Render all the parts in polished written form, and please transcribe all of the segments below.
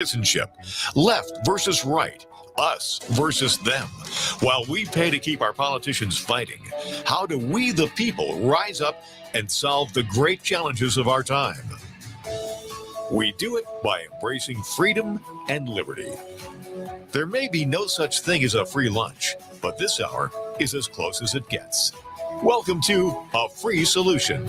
Citizenship, left versus right, us versus them. While we pay to keep our politicians fighting, how do we, the people, rise up and solve the great challenges of our time? We do it by embracing freedom and liberty. There may be no such thing as a free lunch, but this hour is as close as it gets. Welcome to A Free Solution.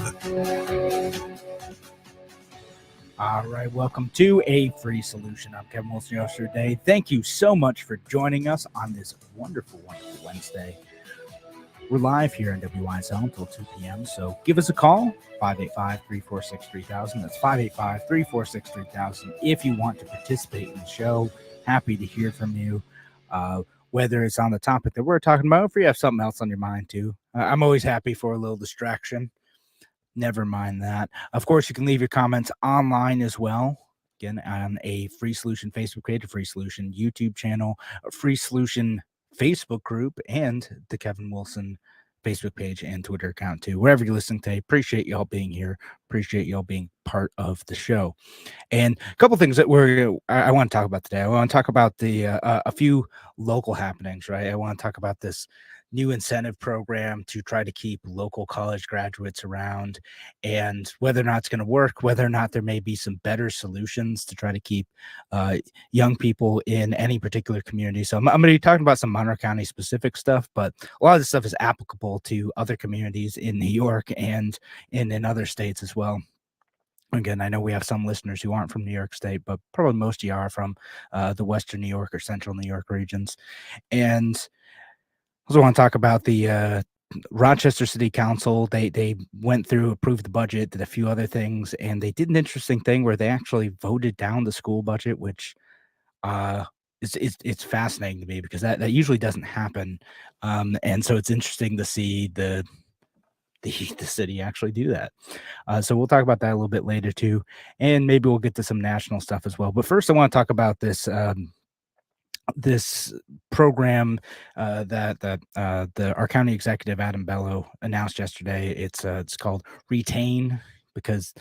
All right, welcome to A Free Solution. I'm Kevin Wilson, your host for today. Thank you so much for joining us on this wonderful, wonderful Wednesday. We're live here in WYSL until 2 p.m., so give us a call, 585-346-3000. That's 585-346-3000. If you want to participate in the show, happy to hear from you, whether it's on the topic that we're talking about, or if you have something else on your mind too. I'm always happy for a little distraction. Never mind that. Of course, you can leave your comments online as well. Again, on a Free Solution Facebook page, a Free Solution YouTube channel, a Free Solution Facebook group, and the Kevin Wilson Facebook page and Twitter account too. Wherever you're listening today, appreciate y'all being here. Appreciate y'all being part of the show. And a couple things that I want to talk about today. I want to talk about the a few local happenings, right? I want to talk about this new incentive program to try to keep local college graduates around, and whether or not it's going to work, whether or not there may be some better solutions to try to keep young people in any particular community. So I'm going to be talking about some Monroe County specific stuff, but a lot of this stuff is applicable to other communities in New York and in other states as well. Again, I know we have some listeners who aren't from New York State, but probably most of you are from the Western New York or Central New York regions. And I also want to talk about the Rochester City Council. They went through, approved the budget, did a few other things, and they did an interesting thing where they actually voted down the school budget, which it's fascinating to me because that usually doesn't happen. And so it's interesting to see the city actually do that. So we'll talk about that a little bit later too, and maybe we'll get to some national stuff as well. But first, I want to talk about this program that our county executive Adam Bello announced yesterday. It's called Retain, because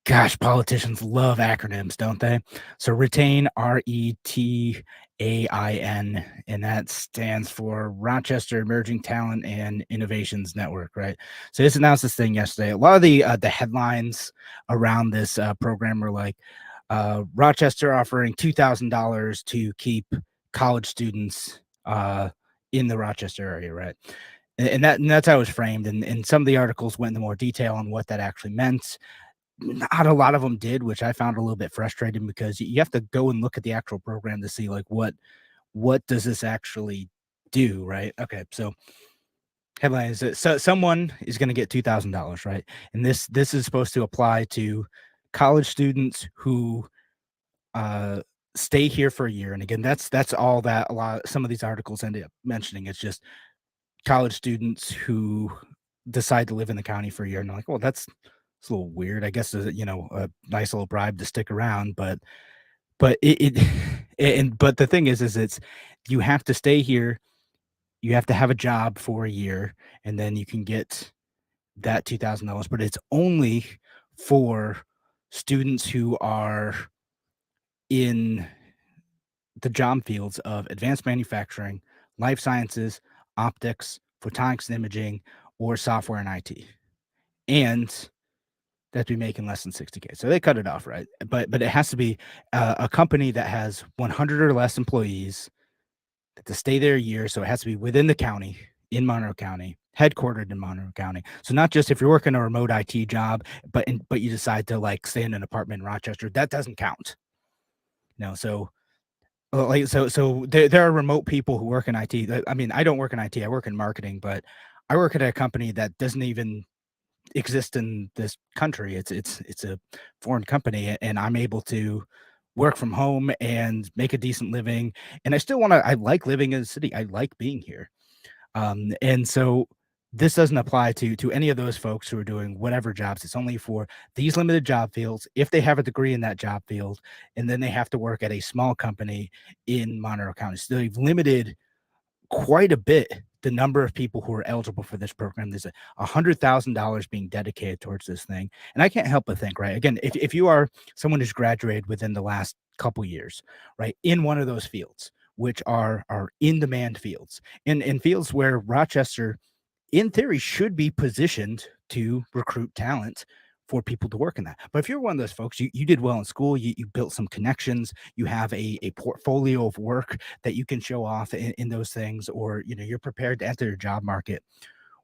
gosh, politicians love acronyms, don't they? So Retain, RETAIN, and that stands for Rochester Emerging Talent and Innovations Network, right? So this announced this thing yesterday. A lot of the headlines around this program were like, Rochester offering $2,000 to keep college students in the Rochester area, right? And that's how it was framed. And some of the articles went into more detail on what that actually meant. Not a lot of them did, which I found a little bit frustrating, because you have to go and look at the actual program to see like what does this actually do, right? Okay, so headline is that so someone is going to get $2,000, right? And this is supposed to apply to college students who stay here for a year. And again, that's all that some of these articles end up mentioning. It's just college students who decide to live in the county for a year, and they're like, well, it's a little weird. I guess a nice little bribe to stick around, but but the thing is it's, you have to stay here, you have to have a job for a year, and then you can get that $2,000. But it's only for students who are in the job fields of advanced manufacturing, life sciences, optics, photonics and imaging, or software and IT. And that be making less than $60K. So they cut it off, right? But it has to be a company that has 100 or less employees to stay there a year. So it has to be within the county, in Monroe County, headquartered in Monroe County. So not just if you're working a remote IT job, but you decide to like stay in an apartment in Rochester, that doesn't count. No, so there are remote people who work in IT. I mean, I don't work in IT. I work in marketing, but I work at a company that doesn't even exist in this country. It's a foreign company, and I'm able to work from home and make a decent living. And I like living in the city. I like being here. And so this doesn't apply to any of those folks who are doing whatever jobs. It's only for these limited job fields, if they have a degree in that job field, and then they have to work at a small company in Monroe County. So they've limited quite a bit the number of people who are eligible for this program. There's $100,000 being dedicated towards this thing. And I can't help but think, right? Again, if you are someone who's graduated within the last couple years, right, in one of those fields, which are in demand fields, in fields where Rochester, in theory, should be positioned to recruit talent for people to work in that. But if you're one of those folks, you did well in school, you built some connections, you have a portfolio of work that you can show off in those things, or you're prepared to enter the job market.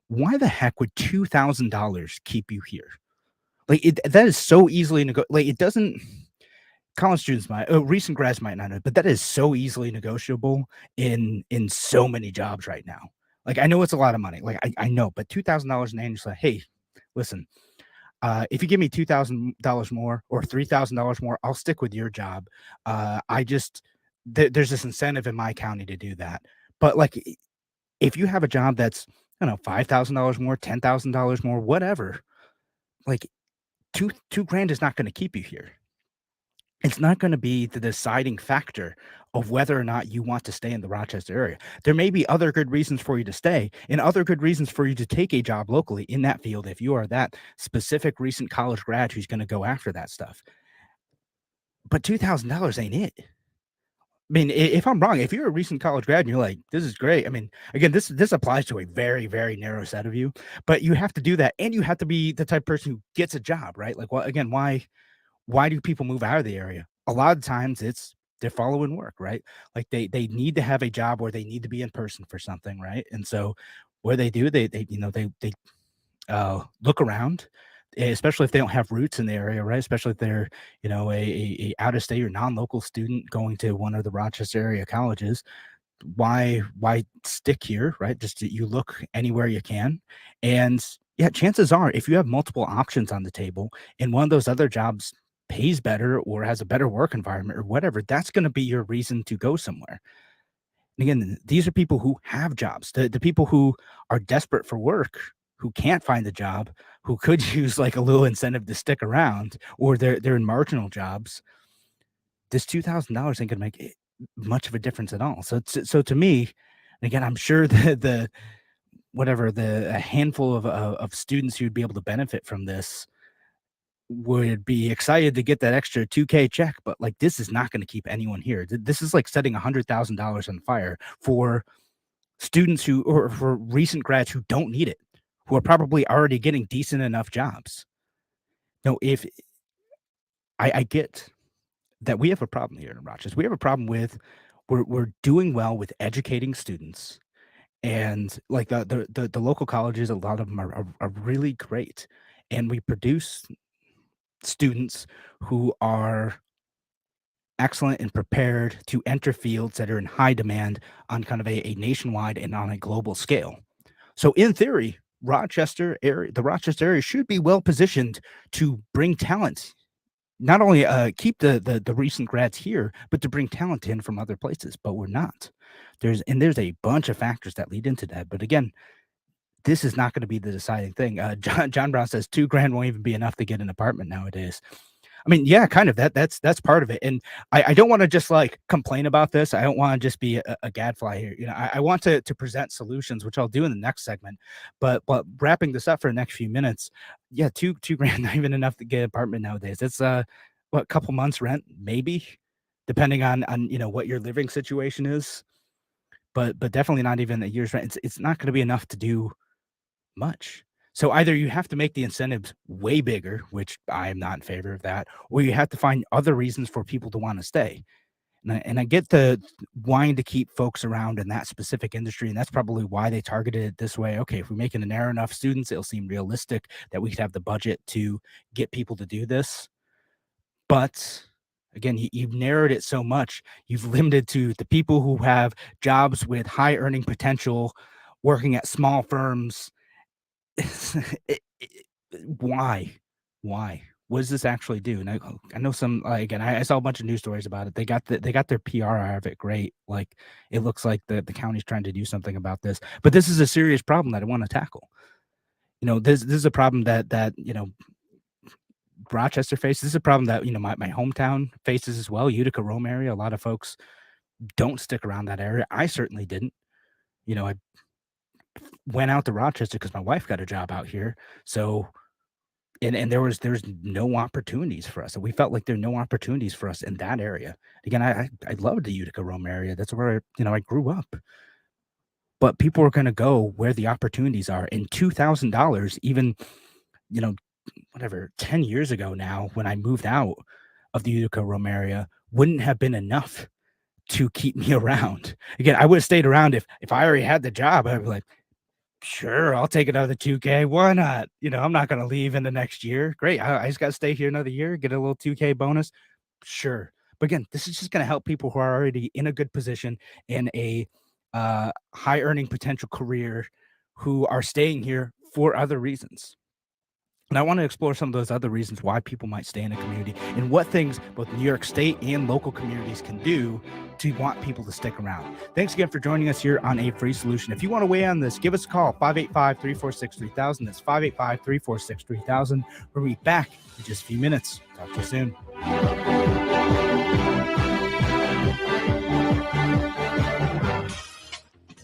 Why the heck would $2,000 keep you here? Like that is so easily like it doesn't. College students might, recent grads might not know, but that is so easily negotiable in so many jobs right now. Like I know it's a lot of money, like I know, but $2,000 an annual, like, hey, listen, if you give me $2,000 more or $3,000 more, I'll stick with your job. I just there's this incentive in my county to do that. But like, if you have a job that's I don't know $5,000 more, $10,000 more, whatever, like two grand is not going to keep you here. It's not going to be the deciding factor of whether or not you want to stay in the Rochester area. There may be other good reasons for you to stay and other good reasons for you to take a job locally in that field if you are that specific recent college grad who's going to go after that stuff. But $2,000 ain't it. I mean, if I'm wrong, if you're a recent college grad and you're like, this is great. I mean, again, this applies to a very, very narrow set of you, but you have to do that. And you have to be the type of person who gets a job, right? Like, well, again, why do people move out of the area? A lot of times it's they're following work, right? Like they need to have a job where they need to be in person for something, right? And so where they do, they look around, especially if they don't have roots in the area, right? Especially if they're, a out of state or non-local student going to one of the Rochester area colleges. Why stick here, right? Just you look anywhere you can. And yeah, chances are if you have multiple options on the table and one of those other jobs pays better or has a better work environment or whatever, that's going to be your reason to go somewhere. And again, these are people who have jobs, the people who are desperate for work, who can't find a job, who could use like a little incentive to stick around, or they're in marginal jobs. This $2,000 ain't gonna make much of a difference at all. So to me, and again, I'm sure the whatever the a handful of students who would be able to benefit from this would be excited to get that extra 2K check, but like this is not going to keep anyone here. This is like setting $100,000 on fire for students who or for recent grads who don't need it, who are probably already getting decent enough jobs. No, if I get that we have a problem here in Rochester. We have a problem with we're doing well with educating students, and like the local colleges, a lot of them are really great, and we produce students who are excellent and prepared to enter fields that are in high demand on kind of a nationwide and on a global scale. So in theory, the Rochester area should be well positioned to bring talent, not only keep the recent grads here, but to bring talent in from other places. But we're not. There's a bunch of factors that lead into that. But again, this is not going to be the deciding thing. John Brown says 2 grand won't even be enough to get an apartment nowadays. I mean, yeah, kind of that's part of it. And I don't want to just like complain about this. I don't want to just be a gadfly here. I want to present solutions, which I'll do in the next segment. But wrapping this up for the next few minutes, yeah, two grand not even enough to get an apartment nowadays. It's what, couple months rent, maybe, depending on what your living situation is. But definitely not even a year's rent. It's not going to be enough to do much. So either you have to make the incentives way bigger, which I am not in favor of that, or you have to find other reasons for people to want to stay. And I get the wanting to keep folks around in that specific industry, and that's probably why they targeted it this way. Okay, if we make it narrow enough students, it'll seem realistic that we could have the budget to get people to do this. But again, you've narrowed it so much, you've limited to the people who have jobs with high earning potential, working at small firms. Why? Why? What does this actually do? And I know some again, I saw a bunch of news stories about it. They got their PR out of it great. Like it looks like the county's trying to do something about this. But this is a serious problem that I want to tackle. This is a problem that Rochester faces. This is a problem that my hometown faces as well. Utica Rome area. A lot of folks don't stick around that area. I certainly didn't. I went out to Rochester because my wife got a job out here. So and there's no opportunities for us. So we felt like there are no opportunities for us in that area. Again, I love the Utica Rome area. That's where I grew up. But people are going to go where the opportunities are. And $2,000, even you know, whatever 10 years ago now, when I moved out of the Utica Rome area, wouldn't have been enough to keep me around. Again, I would have stayed around if I already had the job. I'd be like, sure, I'll take another 2K. Why not? I'm not going to leave in the next year. Great. I just got to stay here another year, get a little 2K bonus. Sure. But again, this is just going to help people who are already in a good position in a high earning potential career who are staying here for other reasons. And I want to explore some of those other reasons why people might stay in a community and what things both New York State and local communities can do to want people to stick around. Thanks again for joining us here on A Free Solution. If you want to weigh in on this, give us a call, 585-346-3000. That's 585-346-3000. We'll be back in just a few minutes. Talk to you soon.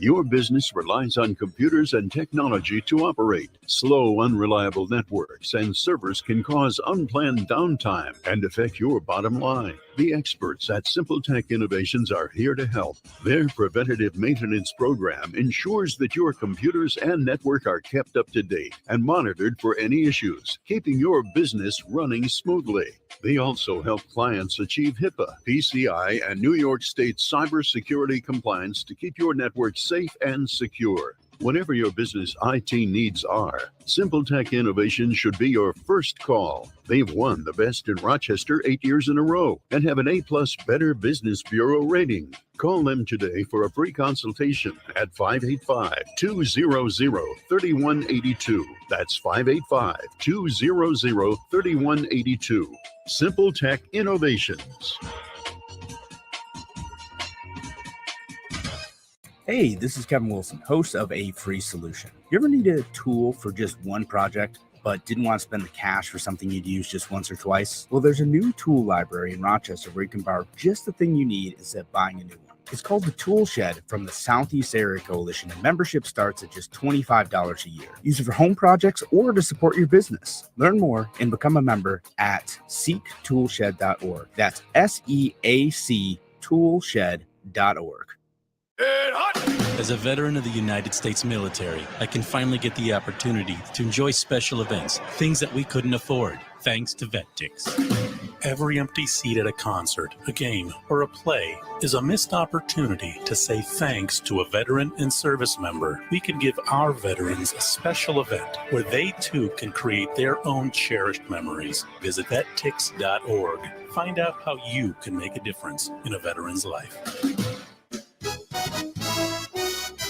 Your business relies on computers and technology to operate. Slow, unreliable networks and servers can cause unplanned downtime and affect your bottom line. The experts at Simple Tech Innovations are here to help. Their preventative maintenance program ensures that your computers and network are kept up to date and monitored for any issues, keeping your business running smoothly. They also help clients achieve HIPAA, PCI, and New York State cybersecurity compliance to keep your network safe and secure. Whatever your business IT needs are, Simple Tech Innovations should be your first call. They've won the best in Rochester 8 years in a row and have an A+ Better Business Bureau rating. Call them today for a free consultation at 585-200-3182. That's 585-200-3182. Simple Tech Innovations. Hey, this is Kevin Wilson, host of A Free Solution. You ever needed a tool for just one project, but didn't want to spend the cash for something you'd use just once or twice? Well, there's a new tool library in Rochester where you can borrow just the thing you need instead of buying a new one. It's called the Tool Shed from the Southeast Area Coalition, and membership starts at just $25 a year. Use it for home projects or to support your business. Learn more and become a member at seektoolshed.org. That's SEAC toolshed.org. As a veteran of the United States military, I can finally get the opportunity to enjoy special events, things that we couldn't afford, thanks to VetTix. Every empty seat at a concert, a game, or a play is a missed opportunity to say thanks to a veteran and service member. We can give our veterans a special event where they too can create their own cherished memories. Visit vettix.org. Find out how you can make a difference in a veteran's life.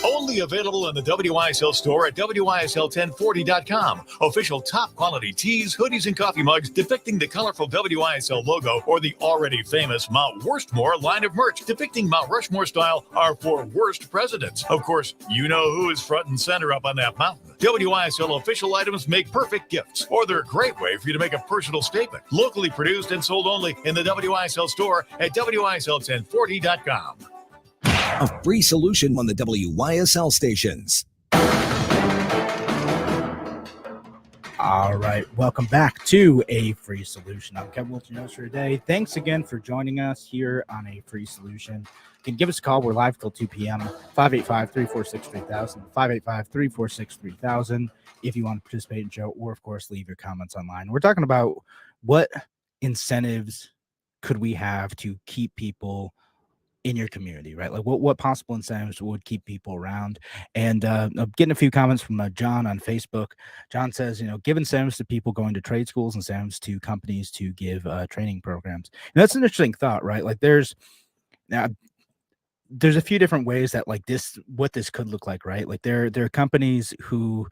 Only available in the WISL store at WISL1040.com. Official top quality tees, hoodies, and coffee mugs depicting the colorful WISL logo or the already famous Mount Worstmore line of merch depicting Mount Rushmore style are for worst presidents. Of course, you know who is front and center up on that mountain. WISL official items make perfect gifts, or they're a great way for you to make a personal statement. Locally produced and sold only in the WISL store at WISL1040.com. A free solution on the WYSL stations. All right. Welcome back to A Free Solution. I'm Kevin Wilson, your host for today. Thanks again for joining us here on A Free Solution. You can give us a call. We're live till 2 p.m. 585-346-3000. 585-346-3000 if you want to participate in the show, or, of course, leave your comments online. We're talking about what incentives could we have to keep people in your community, right? Like what possible incentives would keep people around? And I'm getting a few comments from John on Facebook. John says, give incentives to people going to trade schools, incentives to companies to give training programs. And that's an interesting thought, right? Like there's a few different ways that what this could look like, right? Like there are companies who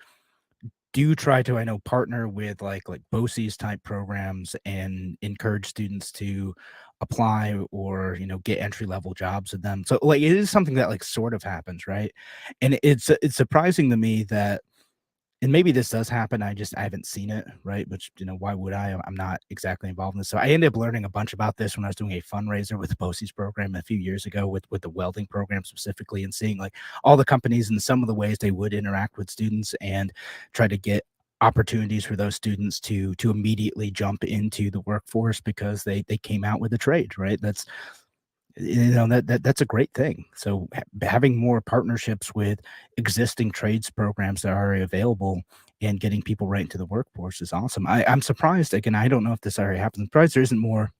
do try to, I know, partner with like BOCES type programs and encourage students to apply or, get entry level jobs with them. So it is something that sort of happens, right? And it's surprising to me that and maybe this does happen. I haven't seen it, right? Which, why would I? I'm not exactly involved in this. So I ended up learning a bunch about this when I was doing a fundraiser with the BOCES program a few years ago with the welding program specifically, and seeing like all the companies and some of the ways they would interact with students and try to get opportunities for those students to immediately jump into the workforce because they came out with a trade, right? That's a great thing. So having more partnerships with existing trades programs that are already available and getting people right into the workforce is awesome. I'm surprised, again, I don't know if this already happens. I'm surprised there isn't more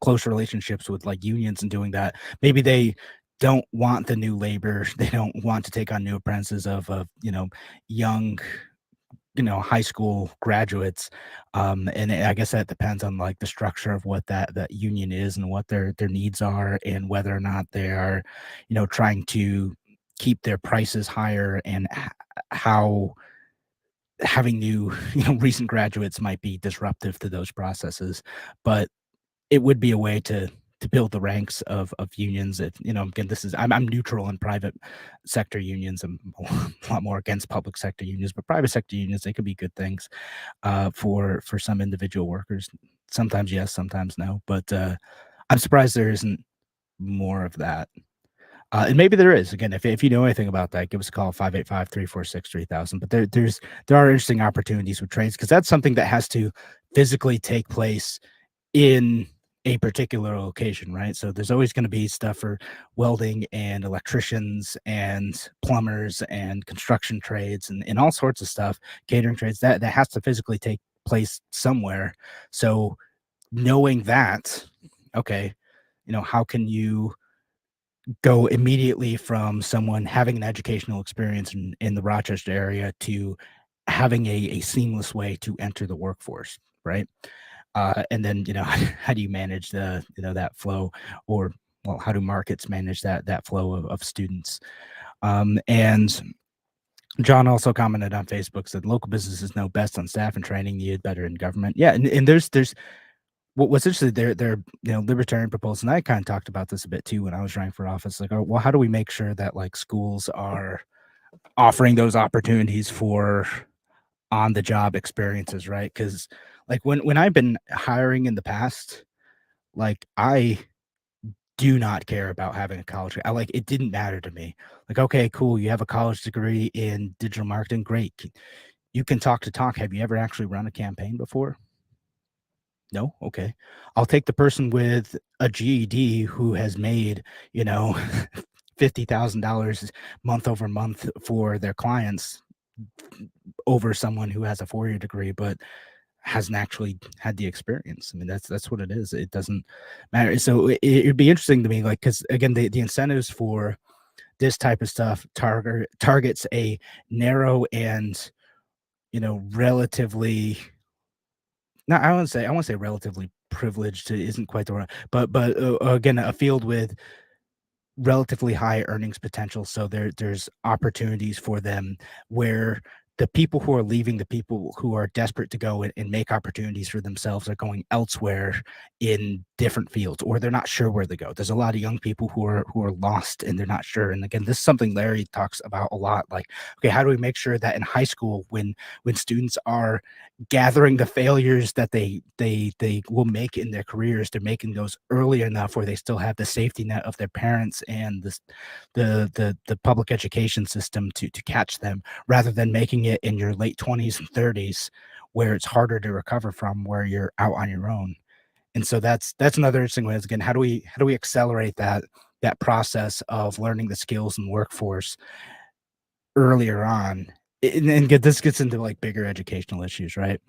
close relationships with like unions and doing that. Maybe they don't want the new labor. They don't want to take on new apprentices of young high school graduates. And I guess that depends on like the structure of what that union is and what their needs are, and whether or not they are, trying to keep their prices higher, and how having new, recent graduates might be disruptive to those processes. But it would be a way to build the ranks of unions. If, again, this is, I'm neutral in private sector unions. I'm a lot more against public sector unions, but private sector unions, they could be good things for some individual workers. Sometimes yes, sometimes no. But I'm surprised there isn't more of that. And maybe there is. Again, if you know anything about that, give us a call, 585-346-3000. But there are interesting opportunities with trades, because that's something that has to physically take place in a particular location, right? So there's always going to be stuff for welding and electricians and plumbers and construction trades and all sorts of stuff, catering trades, that has to physically take place somewhere. So knowing that, okay, how can you go immediately from someone having an educational experience in the Rochester area to having a seamless way to enter the workforce, right? And then, how do you manage that flow, or, well, how do markets manage that flow of students? And John also commented on Facebook, said local businesses know best on staff and training needed better in government. Yeah, and there's what's interesting, they're libertarian proposals, and I kind of talked about this a bit too when I was running for office. Like, oh, well, how do we make sure that like schools are offering those opportunities for on the job experiences, right? Because like when I've been hiring in the past, like I do not care about having a college. It didn't matter to me. Like, okay, cool, you have a college degree in digital marketing, great. You can talk to talk. Have you ever actually run a campaign before? No? Okay. I'll take the person with a GED who has made, $50,000 month over month for their clients, over someone who has a 4-year degree but hasn't actually had the experience. I mean, that's what it is. It doesn't matter. So it'd be interesting to me, like, because again, the incentives for this type of stuff targets a narrow and relatively, not, I want to say relatively privileged, isn't quite the right, but again, a field with relatively high earnings potential. So there's opportunities for them where the people who are leaving, the people who are desperate to go and make opportunities for themselves, are going elsewhere in different fields, or they're not sure where to go. There's a lot of young people who are lost and they're not sure. And again, this is something Larry talks about a lot. Like, okay, how do we make sure that in high school, when students are gathering the failures that they will make in their careers, they're making those early enough where they still have the safety net of their parents and the public education system to catch them, rather than making it in your late 20s and 30s where it's harder to recover from, where you're out on your own. And so that's another interesting way is, again, how do we accelerate that process of learning the skills in the workforce earlier on? And this gets into like bigger educational issues, right?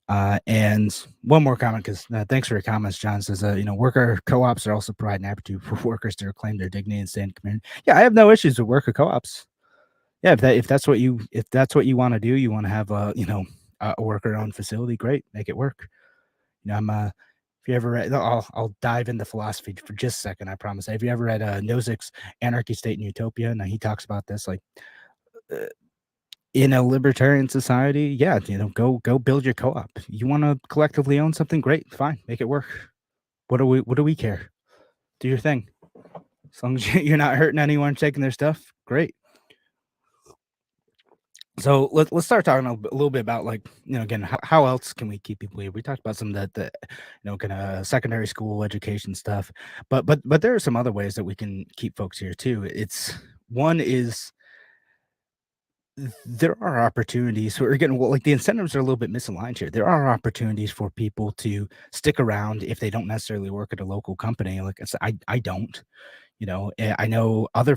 And one more comment, because thanks for your comments. John says, worker co-ops are also providing an opportunity for workers to reclaim their dignity and stay in community. Yeah, I have no issues with worker co-ops. Yeah, if that's what you want to do, you want to have a worker-owned facility, great, make it work. I'm if you ever read, I'll dive into philosophy for just a second, I promise. Have you ever read Nozick's Anarchy, State, and Utopia? Now he talks about this, like, uh, in a libertarian society, yeah, go build your co-op. You want to collectively own something, great, fine, make it work. What do we care? Do your thing. As long as you're not hurting anyone, taking their stuff, great. So let's start talking a little bit about, like, again, how else can we keep people here? We talked about some of the kind of secondary school education stuff, but there are some other ways that we can keep folks here too. It's one is there are opportunities for, again, well, like, the incentives are a little bit misaligned here. There are opportunities for people to stick around if they don't necessarily work at a local company. Like I said, I don't. I know other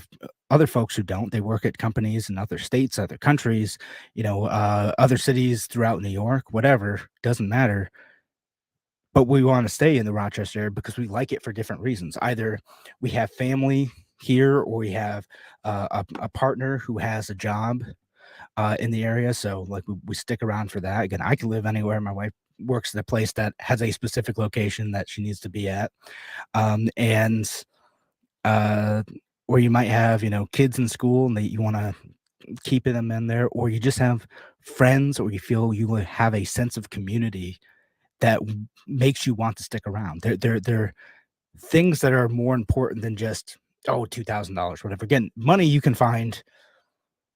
folks who don't. They work at companies in other states, other countries, other cities throughout New York, whatever, doesn't matter. But we want to stay in the Rochester area because we like it for different reasons. Either we have family here, or we have a partner who has a job in the area. So, like, we stick around for that. Again, I can live anywhere. My wife works at a place that has a specific location that she needs to be at. And uh, or you might have, kids in school and that you want to keep them in there, or you just have friends, or you feel you have a sense of community that makes you want to stick around. They're things that are more important than just, oh, $2,000, whatever. Again, money you can find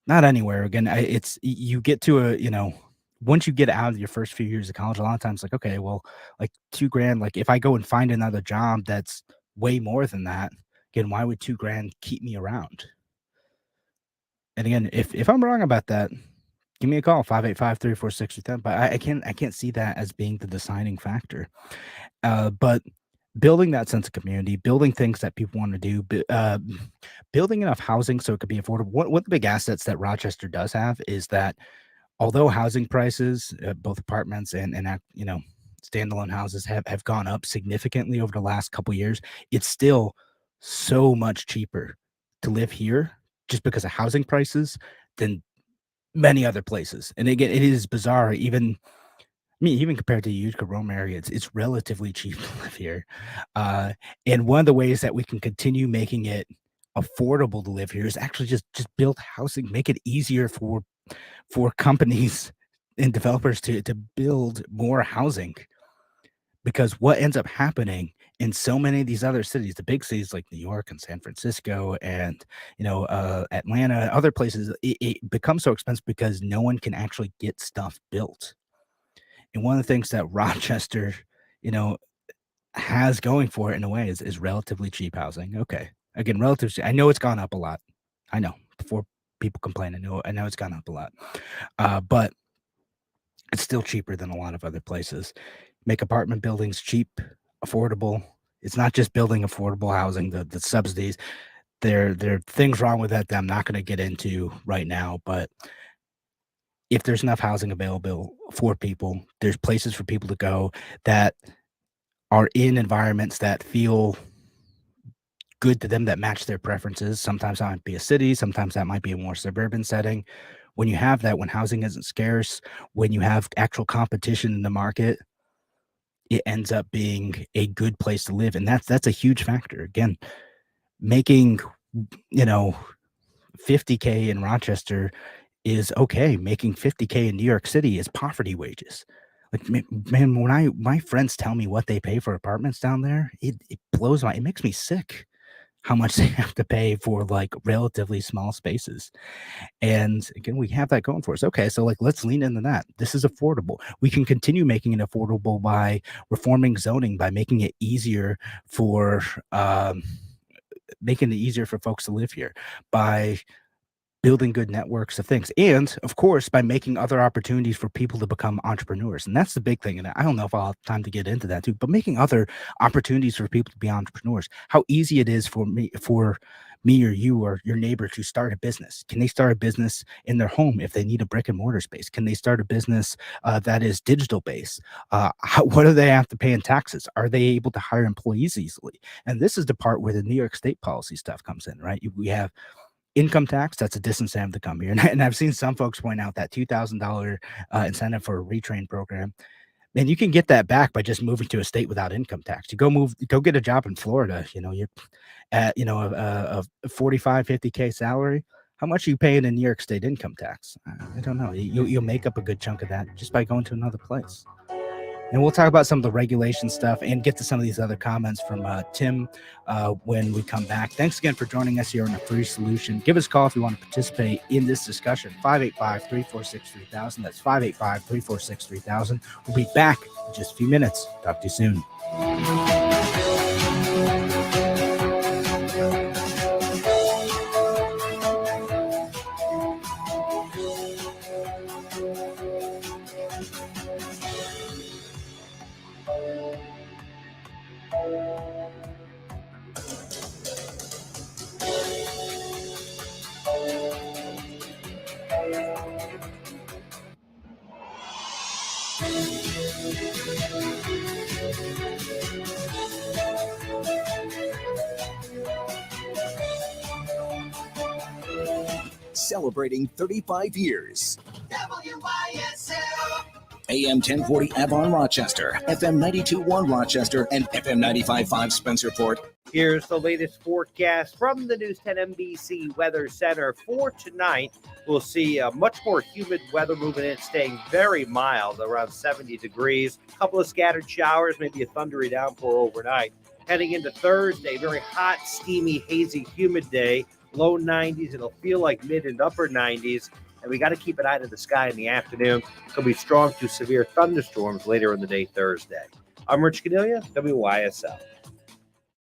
not anywhere. Again, it's, you get to once you get out of your first few years of college, a lot of times, like, okay, well, like, 2 grand, like, if I go and find another job that's way more than that, again, why would 2 grand keep me around? And again, if I'm wrong about that, give me a call, 585-346-10. But I can't see that as being the deciding factor. But building that sense of community, building things that people want to do, building enough housing so it could be affordable. One of the big assets that Rochester does have is that, although housing prices, both apartments and standalone houses have gone up significantly over the last couple years, it's still so much cheaper to live here just because of housing prices than many other places. And again, it is bizarre. Even compared to the Utica Rome area, it's relatively cheap to live here. Uh, and one of the ways that we can continue making it affordable to live here is actually just build housing, make it easier for companies and developers to build more housing. Because what ends up happening in so many of these other cities, the big cities like New York and San Francisco and Atlanta, other places, it becomes so expensive because no one can actually get stuff built. And one of the things that Rochester, you know, has going for it in a way is relatively cheap housing. Okay, again, I know it's gone up a lot. I know, before people complain, I know it's gone up a lot, but it's still cheaper than a lot of other places. Make apartment buildings cheap, affordable. It's not just building affordable housing. The subsidies, there are things wrong with that I'm not going to get into right now. But if there's enough housing available for people, there's places for people to go that are in environments that feel good to them, that match their preferences. Sometimes that might be a city, sometimes that might be a more suburban setting. When you have that, when housing isn't scarce, when you have actual competition in the market, it ends up being a good place to live. And that's a huge factor. Again, making, you know, 50K in Rochester is okay. Making 50K in New York City is poverty wages. Like, man, when my friends tell me what they pay for apartments down there, it makes me sick how much they have to pay for, like, relatively small spaces. And again, we have that going for us. Okay, so, like, let's lean into that. This is affordable. We can continue making it affordable by reforming zoning, by for making it easier for folks to live here, by building good networks of things, and of course by making other opportunities for people to become entrepreneurs. And that's the big thing, and I don't know if I'll have time to get into that too, but making other opportunities for people to be entrepreneurs. How easy it is for me or you or your neighbor to start a business. Can they start a business in their home if they need a brick and mortar space? Can they start a business that is digital based? What do they have to pay in taxes? Are they able to hire employees easily? And this is the part where the New York State policy stuff comes in, right? We have income tax, that's a disincentive to come here. And I've seen some folks point out that $2,000 incentive for a retrain program. Man, you can get that back by just moving to a state without income tax. You go get a job in Florida. You're at a 45, 50K salary. How much are you paying in New York State income tax? I don't know. You'll make up a good chunk of that just by going to another place. And we'll talk about some of the regulation stuff and get to some of these other comments from Tim when we come back. Thanks again for joining us here on A Free Solution. Give us a call if you want to participate in this discussion. 585-346-3000. That's 585-346-3000. We'll be back in just a few minutes. Talk to you soon. Celebrating 35 years. WYSL. AM 1040 Avon Rochester, FM 92.1 Rochester, and FM 95.5 Spencerport. Here's the latest forecast from the News 10 NBC Weather Center. For tonight, we'll see much more humid weather moving in, staying very mild, around 70 degrees. A couple of scattered showers, maybe a thundery downpour overnight. Heading into Thursday, very hot, steamy, hazy, humid day. Low 90s. It'll feel like mid and upper 90s. And we got to keep an eye to the sky in the afternoon. Could be strong to severe thunderstorms later in the day Thursday. I'm Rich Cadelia, WYSL.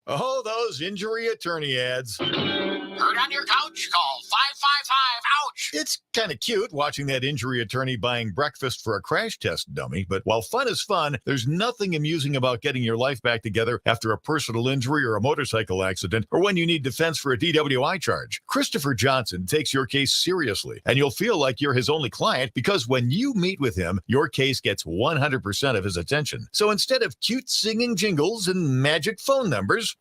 Oh, those injury attorney ads. Hurt on your couch? Call 555-OUCH. It's kind of cute watching that injury attorney buying breakfast for a crash test dummy, but while fun is fun, there's nothing amusing about getting your life back together after a personal injury or a motorcycle accident, or when you need defense for a DWI charge. Christopher Johnson takes your case seriously, and you'll feel like you're his only client because when you meet with him, your case gets 100% of his attention. So instead of cute singing jingles and magic phone numbers,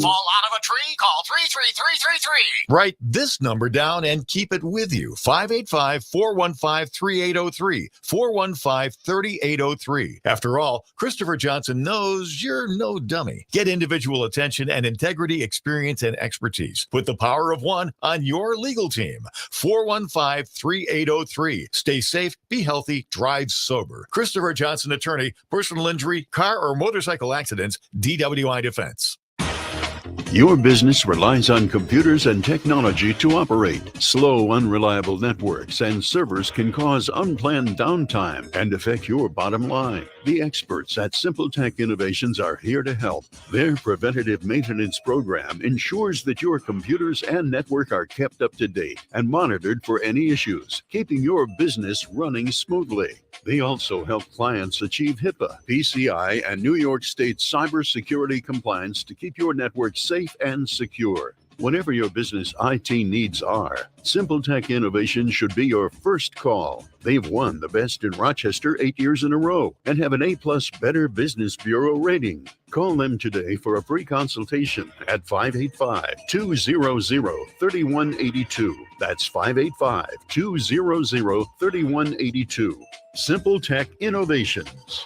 Fall out of a tree? Call 33333. write this number down and keep it with you. 585-415-3803. 415-3803. After all, Christopher Johnson knows you're no dummy. Get individual attention and integrity, experience, and expertise. Put the power of one on your legal team. 415-3803. Stay safe, be healthy, drive sober. Christopher Johnson, attorney, personal injury, car or motorcycle accidents, DWI Defense. Your business relies on computers and technology to operate. Slow, unreliable networks and servers can cause unplanned downtime and affect your bottom line. The experts at Simple Tech Innovations are here to help. Their preventative maintenance program ensures that your computers and network are kept up to date and monitored for any issues, keeping your business running smoothly. They also help clients achieve HIPAA, PCI, and New York State cybersecurity compliance to keep your network safe and secure. Whatever your business IT needs are, Simple Tech Innovations should be your first call. They've won the Best in Rochester 8 years in a row and have an A+ Better Business Bureau rating. Call them today for a free consultation at 585-200-3182. That's 585-200-3182. Simple Tech Innovations.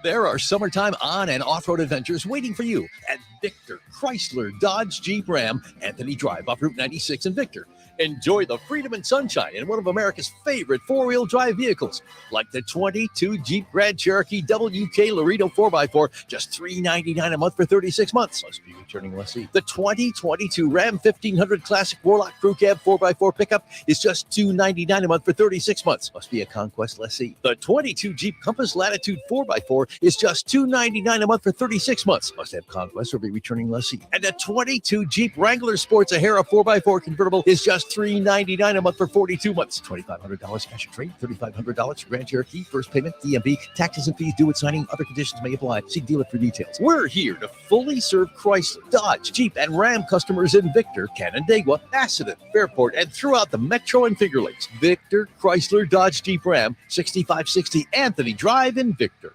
There are summertime on- and off-road adventures waiting for you at Victor Chrysler Dodge Jeep Ram Anthony Drive off Route 96 in Victor. Enjoy the freedom and sunshine in one of America's favorite four-wheel drive vehicles, like the 22 Jeep Grand Cherokee WK Laredo 4x4, just $399 a month for 36 months. Must be returning lessee. The 2022 Ram 1500 Classic Warlock Crew Cab 4x4 pickup is just $299 a month for 36 months. Must be a Conquest lessee. The 22 Jeep Compass Latitude 4x4 is just $299 a month for 36 months. Must have Conquest or be returning lessee. And the 22 Jeep Wrangler Sport Sahara 4x4 convertible is just $399 a month for 42 months. $2,500 cash and trade, $3,500 for Grand Cherokee, first payment, DMV, taxes and fees due at signing. Other conditions may apply. See dealer for details. We're here to fully serve Chrysler, Dodge, Jeep, and Ram customers in Victor, Canandaigua, Assabet, Fairport, and throughout the Metro and Finger Lakes. Victor Chrysler Dodge Jeep Ram, 6560 Anthony Drive in Victor.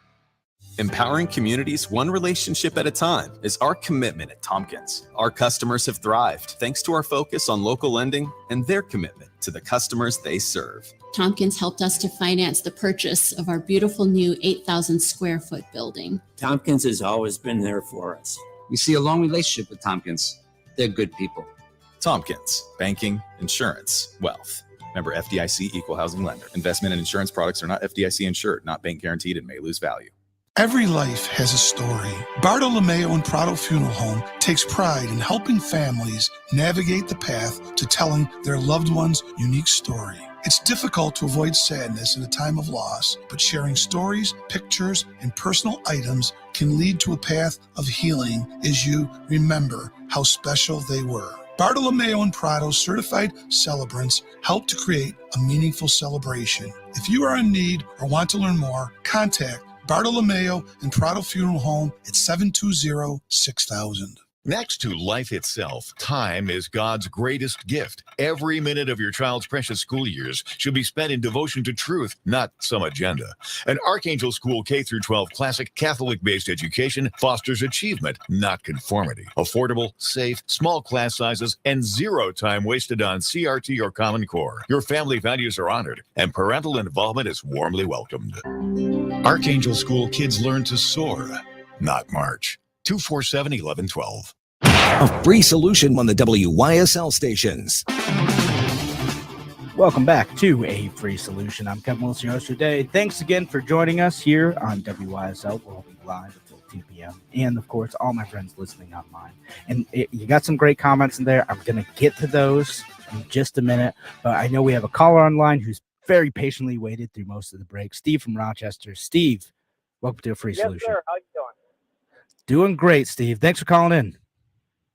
Empowering communities one relationship at a time is our commitment at Tompkins. Our customers have thrived thanks to our focus on local lending and their commitment to the customers they serve. Tompkins helped us to finance the purchase of our beautiful new 8,000 square foot building. Tompkins has always been there for us. We see a long relationship with Tompkins. They're good people. Tompkins, banking, insurance, wealth. Member FDIC, equal housing lender. Investment and insurance products are not FDIC insured, not bank guaranteed, and may lose value. Every life has a story. Bartolomeo and Prado Funeral Home takes pride in helping families navigate the path to telling their loved one's unique story. It's difficult to avoid sadness in a time of loss, but sharing stories, pictures, and personal items can lead to a path of healing as you remember how special they were. Bartolomeo and Prado certified celebrants help to create a meaningful celebration. If you are in need or want to learn more, contact Bartolomeo and Prado Funeral Home at 720-6000. Next to life itself, time is God's greatest gift. Every minute of your child's precious school years should be spent in devotion to truth, not some agenda. An Archangel School K-12 classic Catholic-based education fosters achievement, not conformity. Affordable, safe, small class sizes, and zero time wasted on CRT or Common Core. Your family values are honored, and parental involvement is warmly welcomed. Archangel School kids learn to soar, not march. 247-1112. A free solution on the WYSL stations. Welcome back to A Free Solution. I'm Kevin Wilson, your host today. Thanks again for joining us here on WYSL. We'll be live until 2 p.m. And, of course, all my friends listening online. And you got some great comments in there. I'm going to get to those in just a minute. But I know we have a caller online who's very patiently waited through most of the break. Steve from Rochester. Steve, welcome to A Free Solution. Yes, sir. How you doing? Doing great, Steve. Thanks for calling in.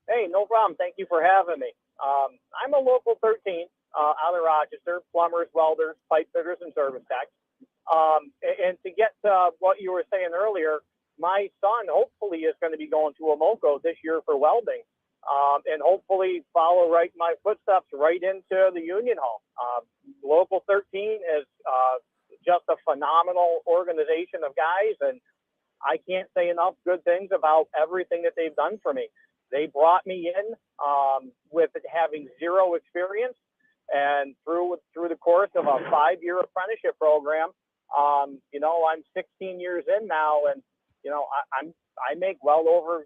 Hey, no problem. Thank you for having me. I'm a local 13 out of Rochester, plumbers, welders, pipe fitters, and service techs. And to get to what you were saying earlier, my son hopefully is going to be going to a MOCO this year for welding, and hopefully follow right my footsteps right into the Union Hall. Local 13 is just a phenomenal organization of guys, and I can't say enough good things about everything that they've done for me. They brought me in with having zero experience, and through the course of a 5-year apprenticeship program, I'm 16 years in now, and I make well over a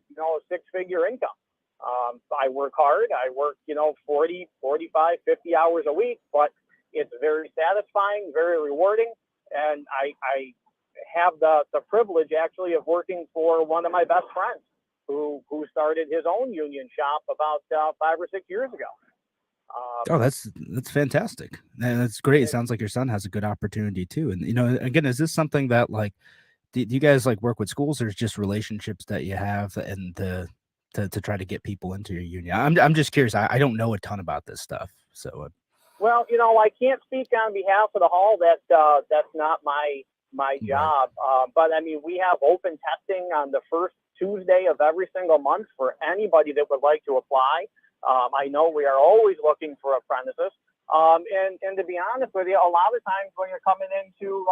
6-figure income. I work hard. I work 40, 45, 50 hours a week, but it's very satisfying, very rewarding, and I have the privilege actually of working for one of my best friends who started his own union shop about 5 or 6 years ago. That's fantastic. And that's great. It sounds like your son has a good opportunity too. And again, is this something that do you guys work with schools, or is just relationships that you have and to try to get people into your union? I'm just curious. I don't know a ton about this stuff. So well, I can't speak on behalf of the hall. That's not my job. But I mean, we have open testing on the first Tuesday of every single month for anybody that would like to apply. I know we are always looking for apprentices. And to be honest with you, a lot of times when you're coming into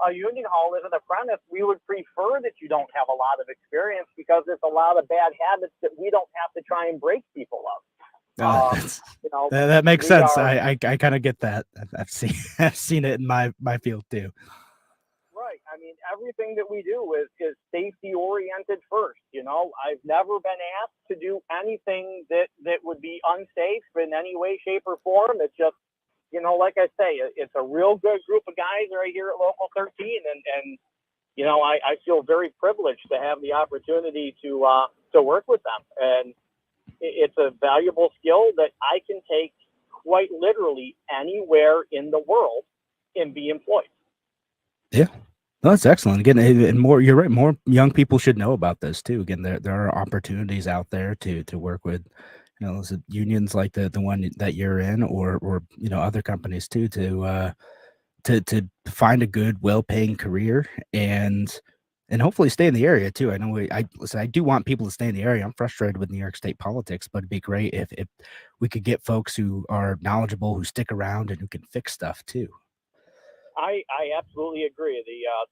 a union hall as an apprentice, we would prefer that you don't have a lot of experience, because there's a lot of bad habits that we don't have to try and break people of. That makes sense. I kind of get that. I've seen it in my field too. Right. I mean, everything that we do is safety oriented first. I've never been asked to do anything that would be unsafe in any way, shape, or form. It's just, like I say, it's a real good group of guys right here at Local 13, and I feel very privileged to have the opportunity to work with them, and it's a valuable skill that I can take quite literally anywhere in the world and be employed. Yeah. No, that's excellent. Again, and more, you're right. More young people should know about this too. Again, there are opportunities out there to work with, unions like the one that you're in, or other companies too, to find a good, well-paying career and hopefully stay in the area too. I know I do want people to stay in the area. I'm frustrated with New York State politics, but it'd be great if we could get folks who are knowledgeable, who stick around, and who can fix stuff too. I absolutely agree.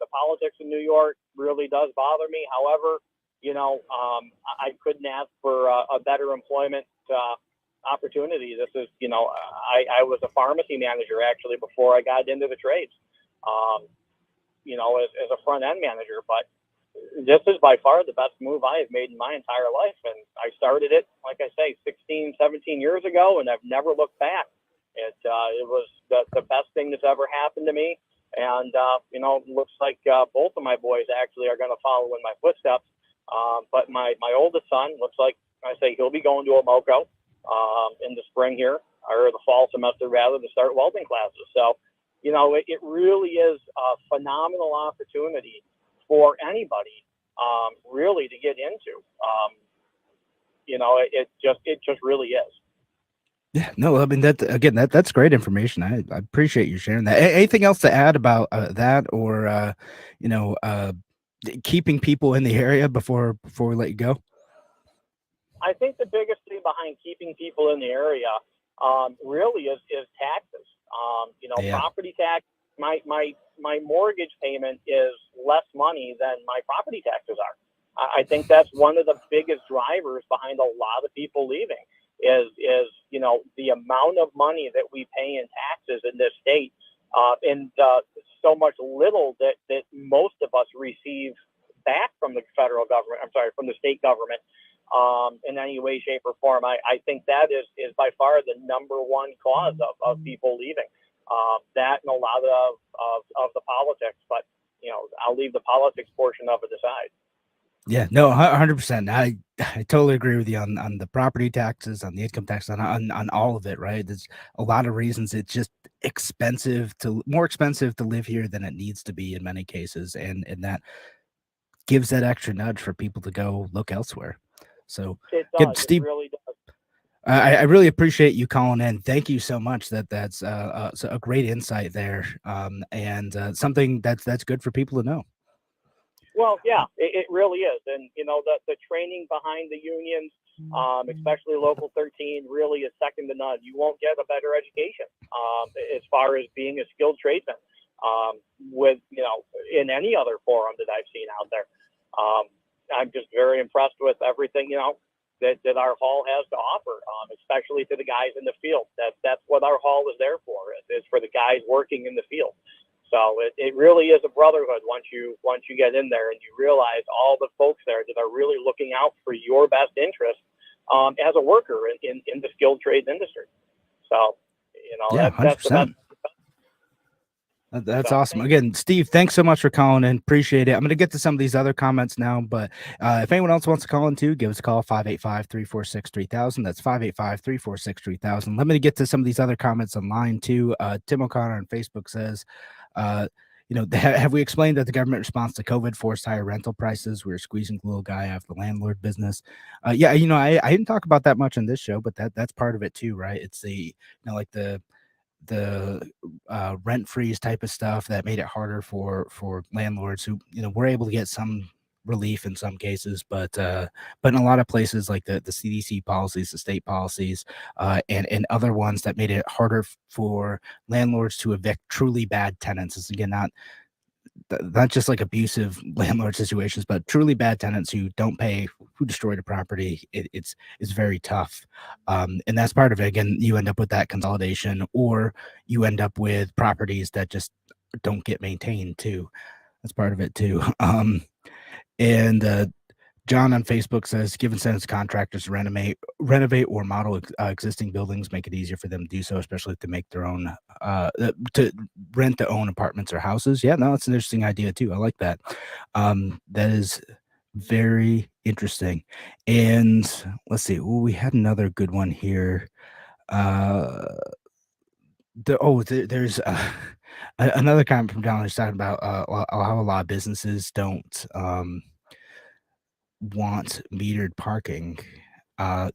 The politics in New York really does bother me. However, I couldn't ask for a better employment opportunity. This is, I was a pharmacy manager actually before I got into the trades, as a front end manager. But this is by far the best move I have made in my entire life. And I started it, like I say, 16, 17 years ago, and I've never looked back. It was the best thing that's ever happened to me. And, looks like both of my boys actually are going to follow in my footsteps. But my oldest son looks like, I say, he'll be going to a MOCO in the spring here, or the fall semester rather, to start welding classes. So, it really is a phenomenal opportunity for anybody really to get into. It just really is. Yeah, no, I mean that's great information. I appreciate you sharing that. Anything else to add about that, or keeping people in the area before we let you go? I think the biggest thing behind keeping people in the area really is taxes. Property tax. My mortgage payment is less money than my property taxes are. I think that's one of the biggest drivers behind a lot of people leaving is the amount of money that we pay in taxes in this state, and so much little that most of us receive back from the federal government. I'm sorry, from the state government. In any way, shape, or form. I think that is by far the number one cause of people leaving. That and a lot of the politics, but I'll leave the politics portion of it aside. Yeah, no, 100%. I totally agree with you on the property taxes, on the income tax, on all of it. Right, there's a lot of reasons. It's just more expensive to live here than it needs to be in many cases, and that gives that extra nudge for people to go look elsewhere. So, it again, does. Steve, It really does. I really appreciate you calling in. Thank you so much. That's a great insight there, and something that's good for people to know. Well, yeah, it really is. And, the training behind the unions, especially Local 13, really is second to none. You won't get a better education as far as being a skilled tradesman in any other forum that I've seen out there. I'm just very impressed with everything, that our hall has to offer, especially to the guys in the field. That's what our hall is there for, is for the guys working in the field. So it really is a brotherhood once you get in there and you realize all the folks there that are really looking out for your best interest as a worker in the skilled trades industry. So, Yeah, that's the best. That's awesome. Again, Steve, thanks so much for calling in. Appreciate it. I'm going to get to some of these other comments now, but if anyone else wants to call in too, give us a call, 585-346-3000. That's 585-346-3000. Let me get to some of these other comments online too. Tim O'Connor on Facebook says, have we explained that the government response to COVID forced higher rental prices? We were squeezing the little guy out of the landlord business. I didn't talk about that much on this show, but that's part of it too, right? It's the rent freeze type of stuff that made it harder for landlords who were able to get some relief in some cases, but in a lot of places like the CDC policies, the state policies, and other ones that made it harder for landlords to evict truly bad tenants. It's again not just like abusive landlord situations, but truly bad tenants who don't pay, who destroy the property. It's very tough. And that's part of it. Again, you end up with that consolidation, or you end up with properties that just don't get maintained too. That's part of it too. And John on Facebook says, given incentives contractors to renovate or model existing buildings, make it easier for them to do so, especially to make their own, to rent to own apartments or houses. Yeah, no, that's an interesting idea too. I like that. That is very interesting. And let's see. Oh, we had another good one here. There's another comment from John who's talking about how a lot of businesses don't want metered parking. I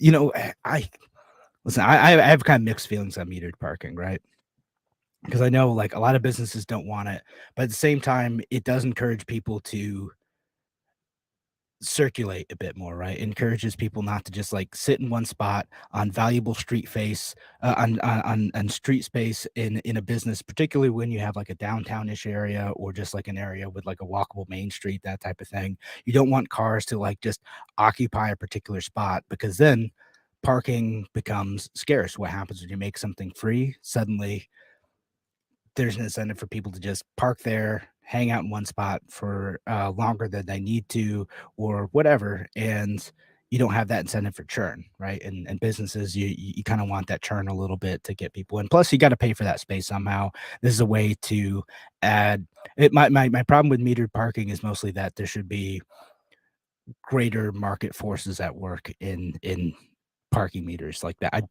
listen, I have kind of mixed feelings on metered parking, right? Because I know like a lot of businesses don't want it, but at the same time, it does encourage people to circulate a bit more, right? It encourages people not to just like sit in one spot on valuable street face, on street space in a business, particularly when you have like a downtown-ish area or just like an area with like a walkable main street, that type of thing. You don't want cars to like just occupy a particular spot, because then parking becomes scarce. What happens when you make something free? Suddenly there's an incentive for people to just park there, hang out in one spot for longer than they need to, or whatever. And you don't have that incentive for churn, right? And businesses, you kind of want that churn a little bit to get people in. Plus, you got to pay for that space somehow. This is a way to add it. My problem with metered parking is mostly that there should be greater market forces at work in parking meters like that.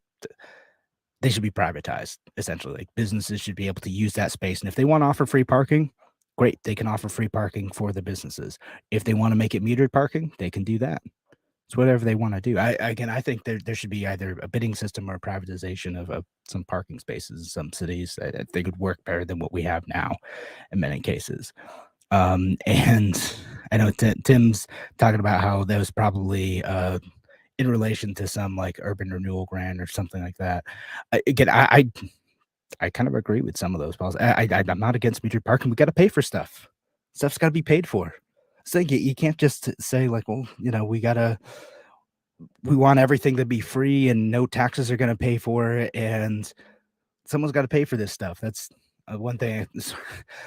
They should be privatized, essentially. Like businesses should be able to use that space. And if they want to offer free parking, great, they can offer free parking for the businesses. If they want to make it metered parking, they can do that. It's whatever they want to do. I think there should be either a bidding system or a privatization of some parking spaces in some cities. I think would work better than what we have now in many cases. And I know Tim's talking about how that was probably in relation to some like urban renewal grant or something like that. I kind of agree with some of those policies. I'm not against metered parking. We got to pay for stuff. Stuff's got to be paid for. So you can't just say like, well, we want everything to be free and no taxes are going to pay for it, and someone's got to pay for this stuff. That's one thing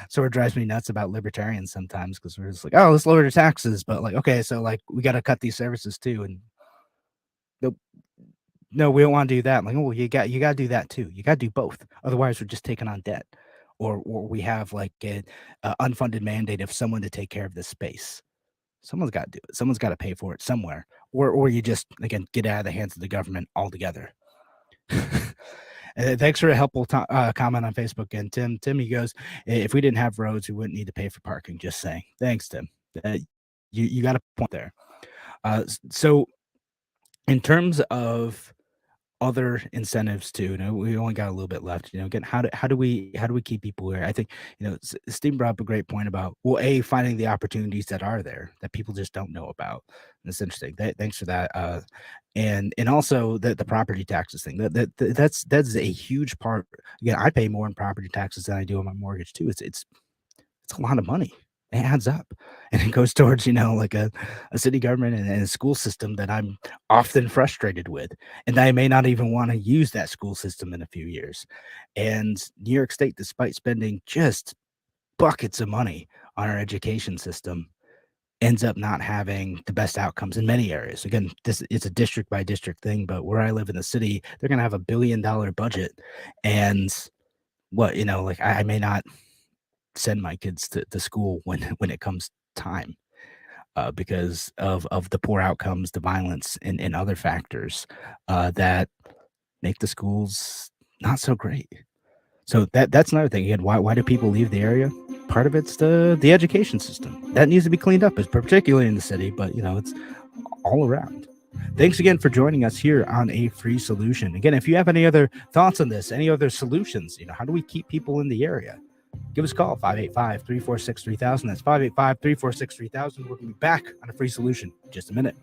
sort of drives me nuts about libertarians sometimes, because we're just like, oh, let's lower the taxes, but like, okay, so like we got to cut these services too, and no, we don't want to do that. I'm like, oh, you got to do that too. You got to do both. Otherwise, we're just taking on debt, or we have like an unfunded mandate of someone to take care of this space. Someone's got to do it. Someone's got to pay for it somewhere, or you just again get out of the hands of the government altogether. And thanks for a helpful comment on Facebook. And Tim, he goes, if we didn't have roads, we wouldn't need to pay for parking. Just saying. Thanks, Tim. You got a point there. So in terms of other incentives too, we only got a little bit left. Again, how do we keep people here? I think Steve brought up a great point about finding the opportunities that are there that people just don't know about. And it's interesting. Thanks for that. And also the property taxes thing. That's a huge part. Again, I pay more in property taxes than I do on my mortgage too. It's a lot of money. It adds up, and it goes towards like a city government and a school system that I'm often frustrated with, and I may not even want to use that school system in a few years. And New York State, despite spending just buckets of money on our education system, ends up not having the best outcomes in many areas. Again, it's a district by district thing, but where I live in the city, they're going to have $1 billion budget, and I may not send my kids to school when it comes time, because of the poor outcomes, the violence, and other factors that make the schools not so great. So that's another thing. Again, why do people leave the area? Part of it's the education system that needs to be cleaned up, particularly in the city, but it's all around. Thanks again for joining us here on A Free Solution. Again, if you have any other thoughts on this, any other solutions, how do we keep people in the area? Give us a call, 585-346-3000. That's 585-346-3000. We're going to be back on A Free Solution in just a minute.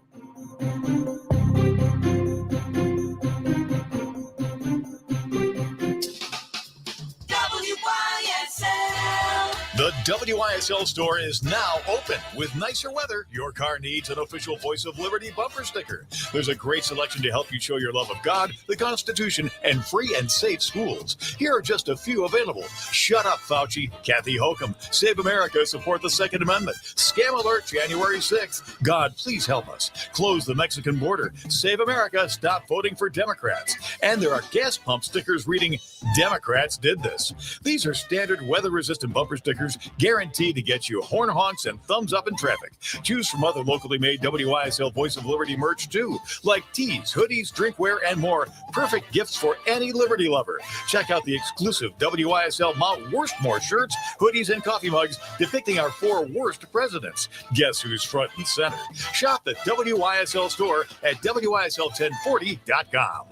The WYSL store is now open. With nicer weather, your car needs an official Voice of Liberty bumper sticker. There's a great selection to help you show your love of God, the Constitution, and free and safe schools. Here are just a few available. Shut Up, Fauci, Kathy Hochul, Save America, Support the Second Amendment, Scam Alert, January 6th, God, Please Help Us, Close the Mexican Border, Save America, Stop Voting for Democrats. And there are gas pump stickers reading, Democrats did this. These are standard weather-resistant bumper stickers guaranteed to get you horn honks and thumbs up in traffic. Choose from other locally made WYSL Voice of Liberty merch too, like tees, hoodies, drinkware, and more. Perfect gifts for any Liberty lover. Check out the exclusive WYSL Mount Worstmore shirts, hoodies, and coffee mugs depicting our 4 worst presidents. Guess who's front and center? Shop the WYSL store at WYSL1040.com.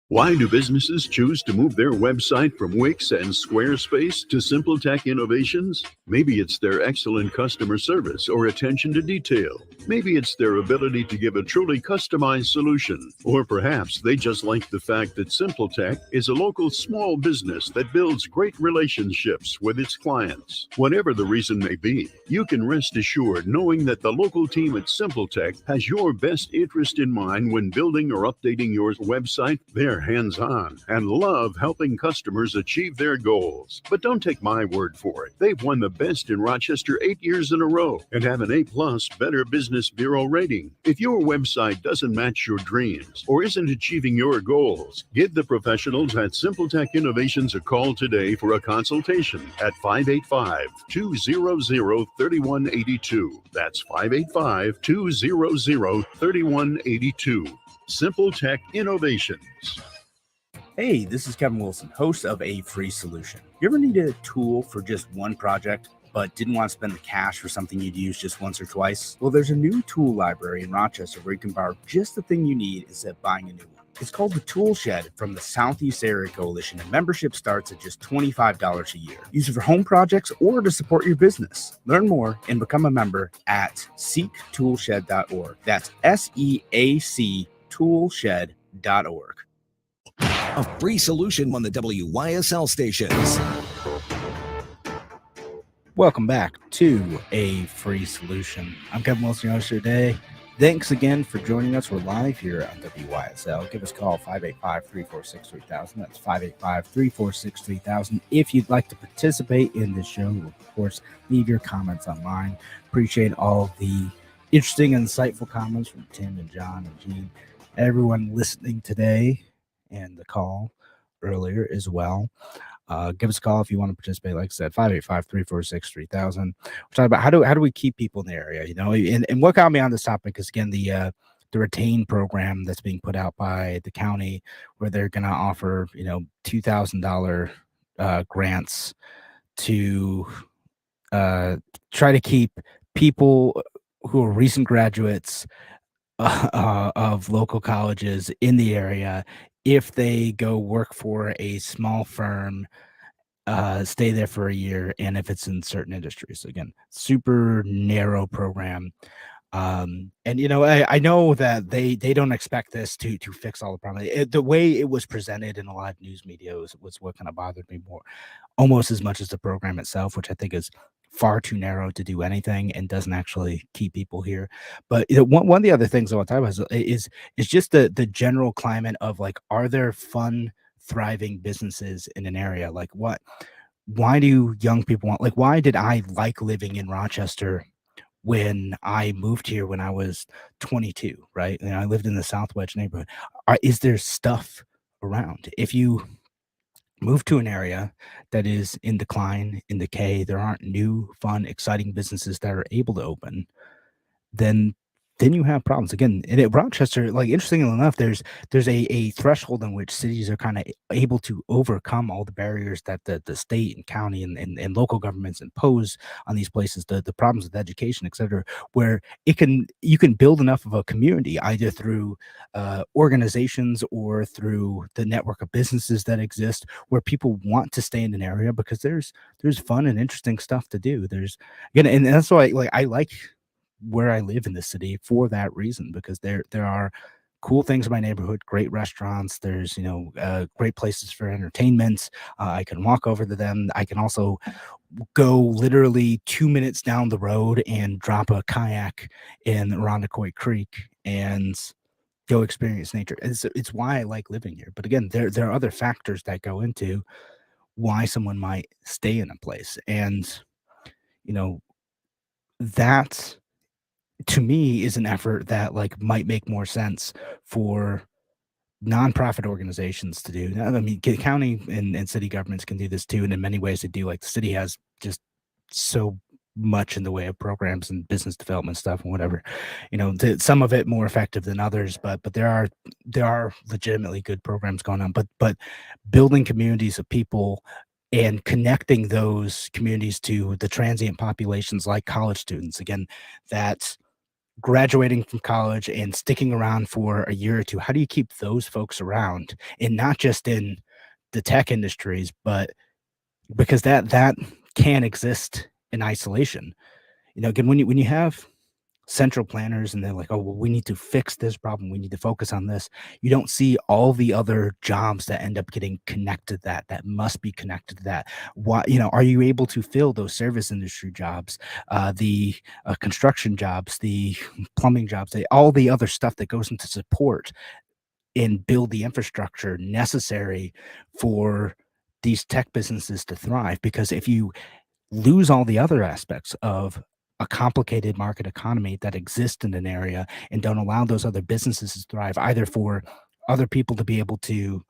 Why do businesses choose to move their website from Wix and Squarespace to SimpleTech Innovations? Maybe it's their excellent customer service or attention to detail. Maybe it's their ability to give a truly customized solution. Or perhaps they just like the fact that SimpleTech is a local small business that builds great relationships with its clients. Whatever the reason may be, you can rest assured knowing that the local team at SimpleTech has your best interest in mind when building or updating your website. They're They're hands-on and love helping customers achieve their goals. But don't take my word for it. They've won the best in Rochester 8 years in a row and have an A+ Better Business Bureau rating. If your website doesn't match your dreams or isn't achieving your goals, give the professionals at Simple Tech Innovations a call today for a consultation at 585-200-3182. That's 585-200-3182. Simple Tech Innovations. Hey, this is Kevin Wilson, host of A Free Solution. You ever need a tool for just one project, but didn't want to spend the cash for something you'd use just once or twice? Well, there's a new tool library in Rochester where you can borrow just the thing you need instead of buying a new one. It's called the Tool Shed from the Southeast Area Coalition, and membership starts at just $25 a year. Use it for home projects or to support your business. Learn more and become a member at seektoolshed.org. That's SEAC toolshed.org. A Free Solution on the WYSL stations. Welcome back to A Free Solution. I'm Kevin Wilson, your host today. Thanks again for joining us. We're live here on WYSL. Give us a call, 585-346-3000. That's 585-346-3000. If you'd like to participate in this show, of course, leave your comments online. Appreciate all the interesting and insightful comments from Tim and John and Gene. Everyone listening today and the call earlier as well. Give us a call if you want to participate. Like I said, 585-346-3000. We're talking about how do we keep people in the area, you know, and what got me on this topic is, again, the retain program that's being put out by the county, where they're going to offer, you know, $2,000 grants to try to keep people who are recent graduates of local colleges in the area if they go work for a small firm, stay there for a year, and if it's in certain industries. So again, super narrow program. And you know, I know that they don't expect this to fix all the problems. The way it was presented in a lot of news media was what kind of bothered me more, almost as much as the program itself, which I think is far too narrow to do anything and doesn't actually keep people here. But you know, one of the other things I want to talk about is just the general climate of, like, are there fun, thriving businesses in an area? Like, why do young people want, like, why did I like living in Rochester when I moved here when I was 22, right? And I lived in the South Wedge neighborhood. Is there stuff around? If you move to an area that is in decline, in decay, there aren't new, fun, exciting businesses that are able to open, then you have problems. Again, in Rochester, like, interestingly enough, there's a threshold in which cities are kind of able to overcome all the barriers that the state and county and local governments impose on these places, the problems with education, et cetera, where you can build enough of a community, either through organizations or through the network of businesses that exist, where people want to stay in an area because there's fun and interesting stuff to do. There's, again, and that's why, like, I like where I live in the city for that reason, because there are cool things in my neighborhood, great restaurants. There's, you know, great places for entertainment. I can walk over to them. I can also go literally 2 minutes down the road and drop a kayak in Rondequoit Creek and go experience nature. It's why I like living here. But again, there are other factors that go into why someone might stay in a place. And, you know, that, to me, is an effort that, like, might make more sense for nonprofit organizations to do. I mean, county and city governments can do this too, and in many ways they do. Like, the city has just so much in the way of programs and business development stuff and whatever. You know, some of it more effective than others, but there are legitimately good programs going on. But building communities of people and connecting those communities to the transient populations, like college students, again, that graduating from college and sticking around for a year or two, how do you keep those folks around? And not just in the tech industries, but because that can exist in isolation. You know, again, when you have central planners and they're like, oh, well, we need to fix this problem, we need to focus on this, you don't see all the other jobs that end up getting connected, that must be connected to that. Why, you know, are you able to fill those service industry jobs, the construction jobs, the plumbing jobs, all the other stuff that goes into support and build the infrastructure necessary for these tech businesses to thrive. Because if you lose all the other aspects of a complicated market economy that exists in an area and don't allow those other businesses to thrive, either for other people to be able to,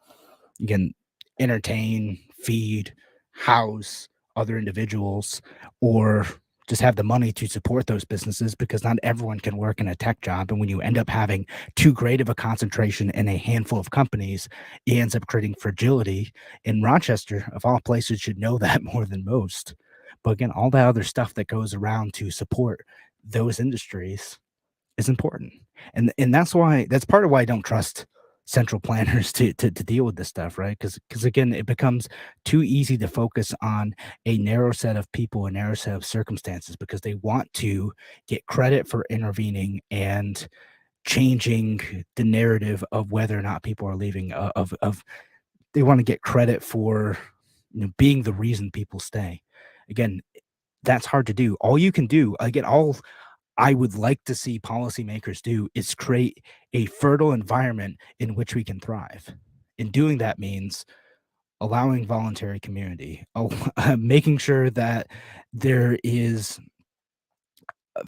again, entertain, feed, house other individuals, or just have the money to support those businesses, because not everyone can work in a tech job. And when you end up having too great of a concentration in a handful of companies, it ends up creating fragility. In Rochester, of all places, should know that more than most. But again, all that other stuff that goes around to support those industries is important. And that's part of why I don't trust central planners to deal with this stuff, right? Because again, it becomes too easy to focus on a narrow set of people, a narrow set of circumstances, because they want to get credit for intervening and changing the narrative of whether or not people are leaving, of they want to get credit for, being the reason people stay. Again, that's hard to do. All you can do, again, all I would like to see policymakers do is create a fertile environment in which we can thrive. And doing that means allowing voluntary community, making sure that there is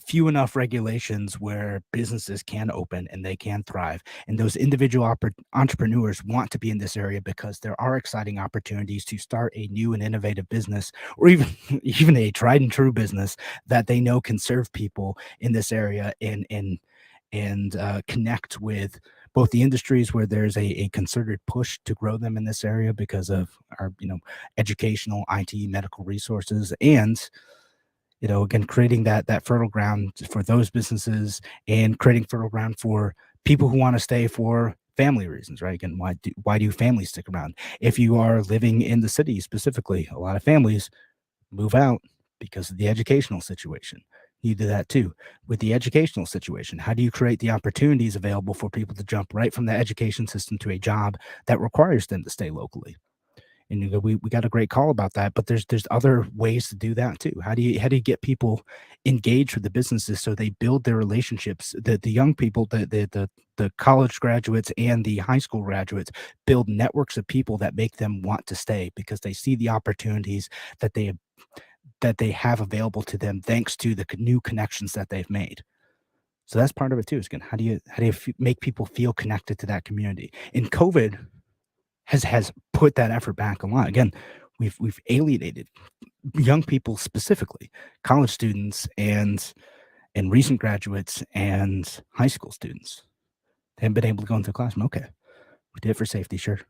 few enough regulations where businesses can open and they can thrive. And those individual entrepreneurs want to be in this area because there are exciting opportunities to start a new and innovative business, or even even a tried and true business that they know can serve people in this area, and connect with both the industries where there's a concerted push to grow them in this area because of our educational, IT, medical resources, and again, creating that fertile ground for those businesses, and creating fertile ground for people who want to stay for family reasons, right? Again, why do families stick around? If you are living in the city specifically, a lot of families move out because of the educational situation. You do that too. With the educational situation, how do you create the opportunities available for people to jump right from the education system to a job that requires them to stay locally? And we got a great call about that, but there's other ways to do that too. How do you get people engaged with the businesses so they build their relationships? The young people, the college graduates and the high school graduates build networks of people that make them want to stay because they see the opportunities that they have available to them thanks to the new connections that they've made. So that's part of it too. Is again, how do you make people feel connected to that community? And COVID has put that effort back a lot. Again, we've alienated young people, specifically college students and recent graduates and high school students. They haven't been able to go into the classroom. Okay, we did it for safety, sure,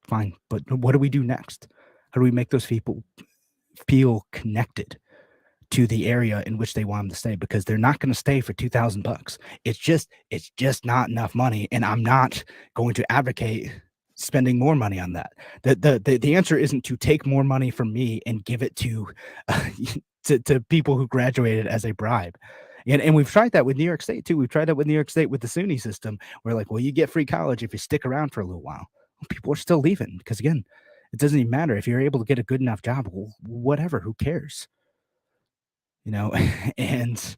fine, but what do we do next? How do we make those people feel connected to the area in which they want them to stay? Because they're not going to stay for $2,000. It's just not enough money, and I'm not going to advocate spending more money on that. The answer isn't to take more money from me and give it to to people who graduated as a bribe. And we've tried that with New York State too. We've tried that with New York State with the SUNY system. We're like, well, you get free college if you stick around for a little while. Well, people are still leaving because, again, it doesn't even matter if you're able to get a good enough job. Whatever, who cares? And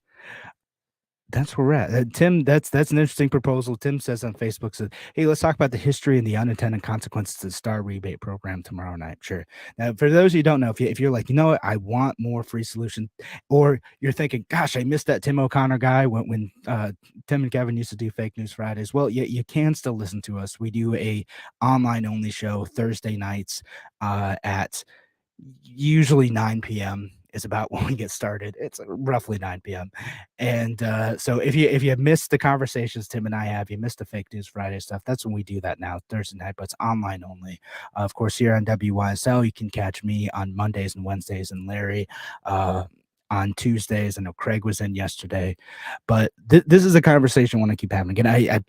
that's where we're at. Tim, that's an interesting proposal. Tim says on Facebook, says, "Hey, let's talk about the history and the unintended consequences of the Star Rebate Program tomorrow night." Sure. Now, for those of you who don't know, if you're like, what, I want more free solution, or you're thinking, gosh, I missed that Tim O'Connor guy when Tim and Kevin used to do Fake News Fridays. Well, you can still listen to us. We do a online only show Thursday nights at usually 9 p.m. is about when we get started. It's roughly 9 p.m. And so if you missed the conversations Tim and I have, you missed the Fake News Friday stuff, that's when we do that now, Thursday night, but it's online only. Of course, here on WYSL, you can catch me on Mondays and Wednesdays, and Larry on Tuesdays. I know Craig was in yesterday, but this is a conversation I want to keep having. Again, I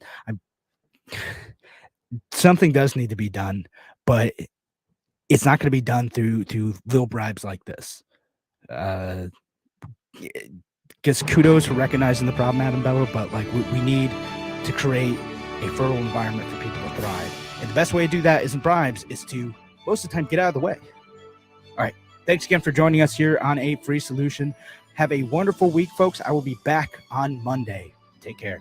something does need to be done, but it's not going to be done through little bribes like this. Guess kudos for recognizing the problem, Adam Bello, but like we need to create a fertile environment for people to thrive. And the best way to do that isn't bribes, is to most of the time get out of the way. All right. Thanks again for joining us here on A Free Solution. Have a wonderful week, folks. I will be back on Monday. Take care.